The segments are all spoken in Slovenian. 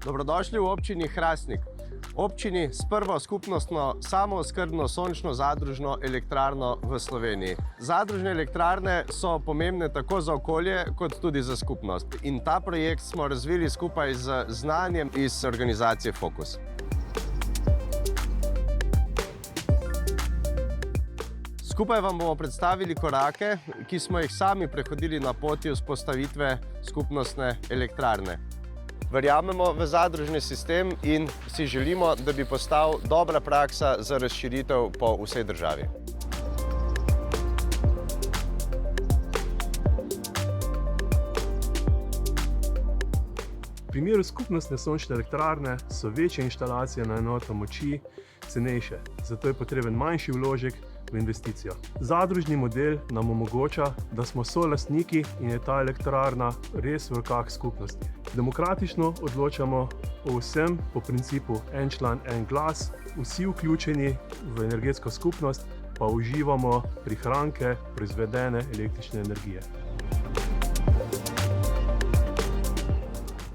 Dobrodošli v občini Hrastnik. Občini s prvo skupnostno samooskrbno sončno zadružno elektrarno v Sloveniji. Zadružne elektrarne so pomembne tako za okolje, kot tudi za skupnost. In ta projekt smo razvili skupaj z znanjem iz organizacije Fokus. Skupaj vam bomo predstavili korake, ki smo jih sami prehodili na poti vzpostavitve skupnostne elektrarne. Verjamemo v zadružni sistem in si želimo, da bi postal dobra praksa za razširitev po vsej državi. V primeru skupnostne sončne elektrarne so večje inštalacije na enoto moči cenejše, zato je potreben manjši vložek v investicijo. Zadružni model nam omogoča, da smo solastniki in je ta elektrarna res v rokah skupnosti. Demokratično odločamo o vsem po principu en član, en glas, vsi vključeni v energetsko skupnost pa uživamo prihranke proizvedene električne energije.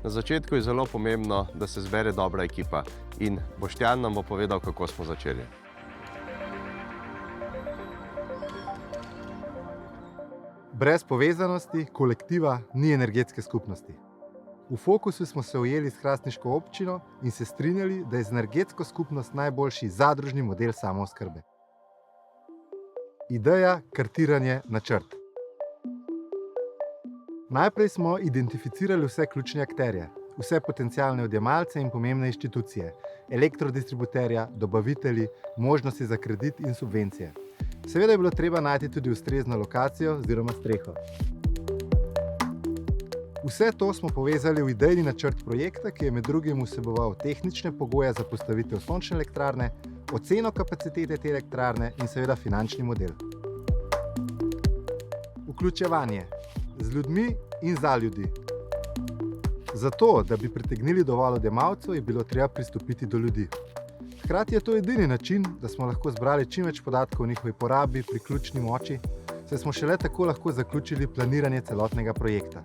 Na začetku je zelo pomembno, da se zbere dobra ekipa in Boštjan nam bo povedal, kako smo začeli. Brez povezanosti kolektiva ni energetske skupnosti. V Fokusu smo se ujeli s hrastniško občino in se strinjali, da je z energetsko skupnost najboljši zadružni model samooskrbe. Ideja, kartiranje, načrt. Najprej smo identificirali vse ključne akterje, vse potencialne odjemalce in pomembne inštitucije, elektrodistributerja, dobavitelji, možnosti za kredit in subvencije. Seveda je bilo treba najti tudi ustrezno lokacijo oziroma streho. Vse to smo povezali v idejni načrt projekta, ki je med drugim vseboval tehnične pogoje za postavitev sončne elektrarne, oceno kapacitete te elektrarne in seveda finančni model. Vključevanje z ljudmi in za ljudi. Zato, da bi pritegnili dovolj odjemalcev, je bilo treba pristopiti do ljudi. Hkrati je to edini način, da smo lahko zbrali čim več podatkov o njihovi porabi pri ključni moči, saj smo šele tako lahko zaključili planiranje celotnega projekta.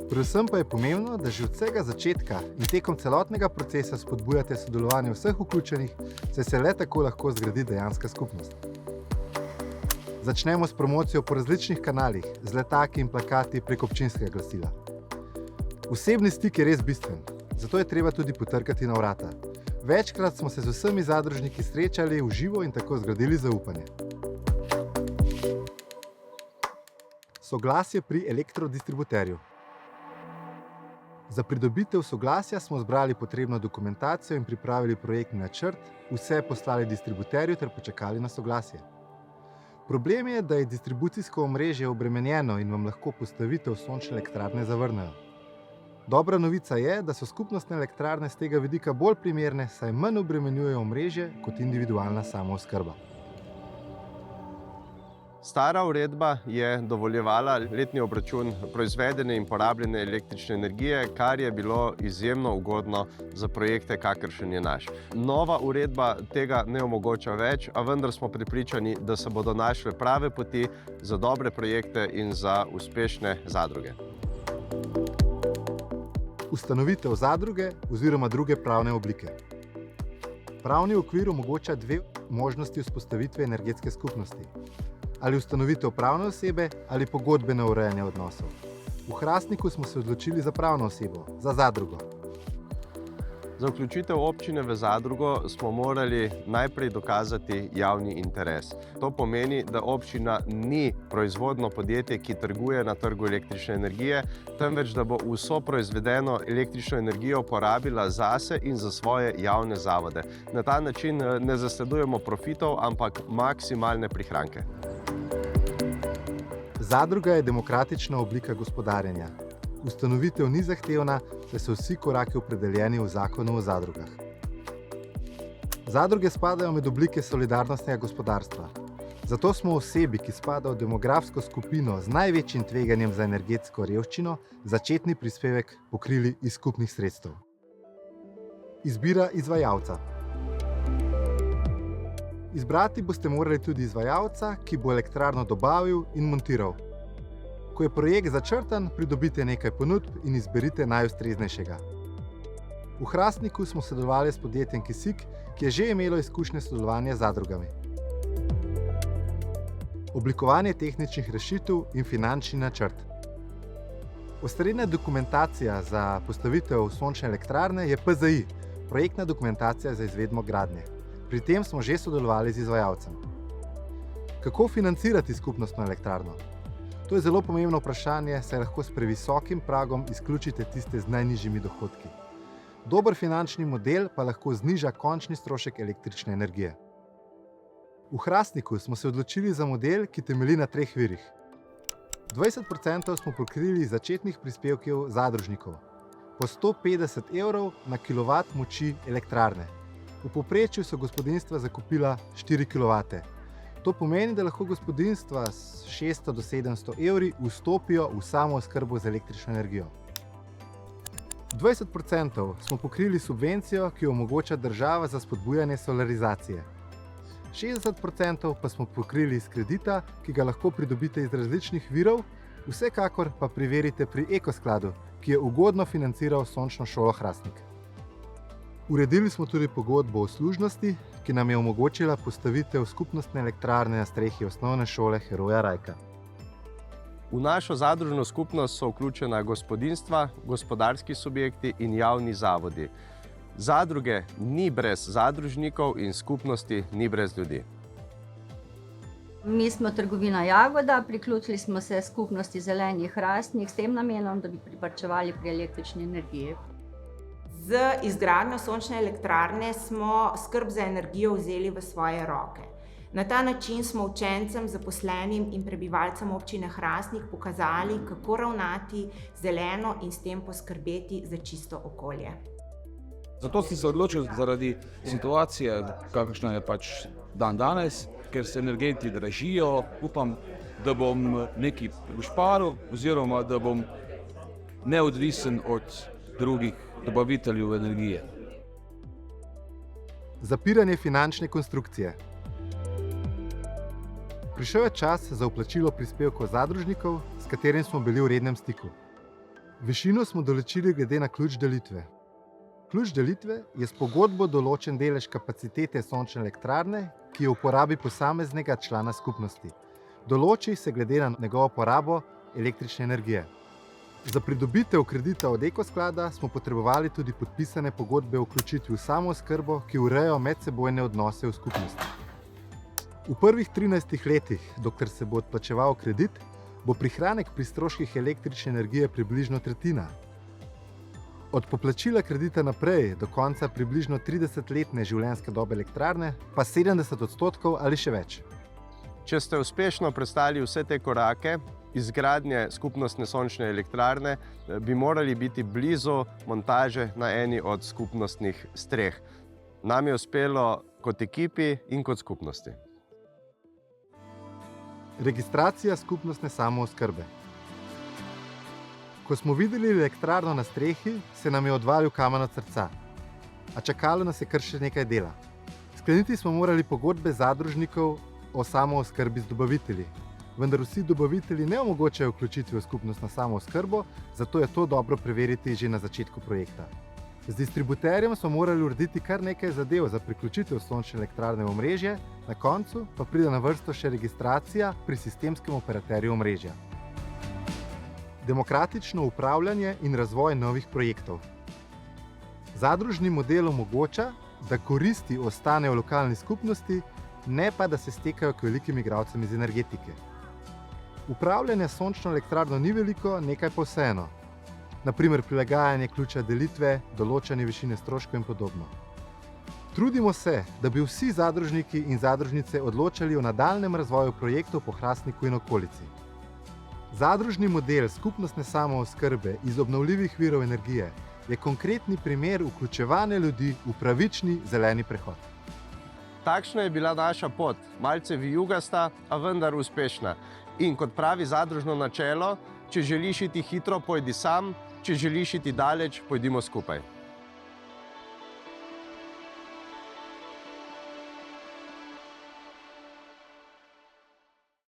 Predvsem pa je pomembno, da že od vsega začetka in tekom celotnega procesa spodbujate sodelovanje vseh vključenih, saj se le tako lahko zgradi dejanska skupnost. Začnemo s promocijo po različnih kanalih, z letaki in plakati prek občinskega glasila. Osebni stik je res bistven, zato je treba tudi potrkati na vrata. Večkrat smo se z vsemi zadružniki srečali v živo in tako zgradili zaupanje. Soglasje pri elektrodistributerju. Za pridobitev soglasja smo zbrali potrebno dokumentacijo in pripravili projektni načrt, vse poslali distributerju ter počakali na soglasje. Problem je, da je distribucijsko omrežje obremenjeno in vam lahko postavitev sončne elektrarne zavrnejo. Dobra novica je, da so skupnostne elektrarne z tega vidika bolj primerne, saj manj obremenjujejo omrežje kot individualna samooskrba. Stara uredba je dovoljevala letni obračun proizvedene in porabljene električne energije, kar je bilo izjemno ugodno za projekte, kakršen je naš. Nova uredba tega ne omogoča več, a vendar smo prepričani, da se bodo našle prave poti za dobre projekte in za uspešne zadruge. Ustanovitev zadruge oziroma druge pravne oblike. Pravni okvir omogoča dve možnosti vzpostavitve energetske skupnosti. Ali ustanovitev pravne osebe ali pogodbeno urejanje odnosov. V Hrastniku smo se odločili za pravno osebo, za zadrugo. Za vključitev občine v zadrugo smo morali najprej dokazati javni interes. To pomeni, da občina ni proizvodno podjetje, ki trguje na trgu električne energije, temveč da bo vso proizvedeno električno energijo porabila zase in za svoje javne zavode. Na ta način ne zasledujemo profitov, ampak maksimalne prihranke. Zadruga je demokratična oblika gospodarjenja. Ustanovitev ni zahtevna, saj so vsi koraki opredeljeni v zakonu o zadrugah. Zadruge spadajo med oblike solidarnostnega gospodarstva. Zato smo osebi, ki spada v demografsko skupino z največjim tveganjem za energetsko revščino, začetni prispevek pokrili iz skupnih sredstev. Izbira izvajalca. Izbrati boste morali tudi izvajalca, ki bo elektrarno dobavil in montiral. Ko je projekt začrtan, pridobite nekaj ponudb in izberite najustreznejšega. V Hrastniku smo sodelovali s podjetjem Kisik, ki je že imelo izkušnje sodelovanja z zadrugami. Oblikovanje tehničnih rešitev in finančni načrt. Osrednja dokumentacija za postavitev sončne elektrarne je PZI, projektna dokumentacija za izvedbo gradnje. Pri tem smo že sodelovali z izvajalcem. Kako financirati skupnostno elektrarno? To je zelo pomembno vprašanje, saj lahko s previsokim pragom izključite tiste z najnižjimi dohodki. Dober finančni model pa lahko zniža končni strošek električne energije. V Hrastniku smo se odločili za model, ki temelji na 3 virih. 20% smo pokrili iz začetnih prispevkov zadružnikov, po 150 € na kilovat moči elektrarne. V povprečju so gospodinjstva zakupila 4 kW. To pomeni, da lahko gospodinjstva s 600 do 700 € vstopijo v samooskrbo z električno energijo. 20% smo pokrili subvencijo, ki jo omogoča država za spodbujanje solarizacije. 60% pa smo pokrili iz kredita, ki ga lahko pridobite iz različnih virov, vsekakor pa preverite pri Ekoskladu, ki je ugodno financiral sončno šolo Hrastnik. Uredili smo tudi pogodbo o služnosti, ki nam je omogočila postavitev skupnostne elektrarne na strehi osnovne šole Heroja Rajka. V našo zadružno skupnost so vključena gospodinjstva, gospodarski subjekti in javni zavodi. Zadruge ni brez zadružnikov in skupnosti ni brez ljudi. Mi smo trgovina Jagoda, priključili smo se skupnosti Zeleni Hrastnik s tem namenom, da bi privarčevali pri električni energiji. Z izgradnjo sončne elektrarne smo skrb za energijo vzeli v svoje roke. Na ta način smo učencem, zaposlenim in prebivalcem občine Hrastnik pokazali, kako ravnati zeleno in s tem poskrbeti za čisto okolje. Zato sem se odločil zaradi situacije, kakšna je pač dan danes, ker se energenti dražijo. Upam, da bom nekaj ušparil oziroma da bom neodvisen od drugih dobaviteljev energije. Zapiranje finančne konstrukcije. Prišel je čas za vplačilo prispevkov zadružnikov, s katerim smo bili v rednem stiku. Višino smo določili glede na ključ delitve. Ključ delitve je s pogodbo določen delež kapacitete sončne elektrarne, ki je v uporabi posameznega člana skupnosti. Določi se glede na njegovo porabo električne energije. Za pridobitev kredita od Ekosklada smo potrebovali tudi podpisane pogodbe o vključitvi v samooskrbo, ki urejajo medsebojne odnose v skupnosti. V prvih 13 letih, dokler se bo odplačeval kredit, bo prihranek pri stroških električne energije približno tretjina. Od poplačila kredita naprej do konca približno 30-letne življenjske dobe elektrarne pa 70% ali še več. Če ste uspešno prestali vse te korake izgradnje skupnostne sončne elektrarne, bi morali biti blizu montaže na eni od skupnostnih streh. Nam je uspelo kot ekipi in kot skupnosti. Registracija skupnostne samooskrbe. Ko smo videli elektrarno na strehi, se nam je odvalil kamen od srca. A čakalo nas je kar še nekaj dela. Skleniti smo morali pogodbe zadružnikov o samooskrbi z dobavitelji. Vendar vsi dobavitelji ne omogočajo vključitve v skupnostno samooskrbo, zato je to dobro preveriti že na začetku projekta. Z distributerjem smo morali urediti kar nekaj zadev za priključitev sončne elektrarne v omrežje, na koncu pa pride na vrsto še registracija pri sistemskem operaterju omrežja. Demokratično upravljanje in razvoj novih projektov. Zadružni model omogoča, da koristi ostanejo v lokalni skupnosti, ne pa da se stekajo k velikim igralcem iz energetike. Upravljanje sončno elektrarno ni veliko, nekaj pa vseeno. Naprimer prilagajanje ključa delitve, določanje višine stroškov in podobno. Trudimo se, da bi vsi zadružniki in zadružnice odločali o nadaljnjem razvoju projektov po Hrastniku in okolici. Zadružni model skupnostne samooskrbe iz obnovljivih virov energije je konkretni primer vključevanja ljudi v pravični zeleni prehod. Takšna je bila naša pot, malce vijugasta, a vendar uspešna. In kot pravi zadružno načelo, če želiš iti hitro, pojdi sam, če želiš iti daleč, pojdimo skupaj.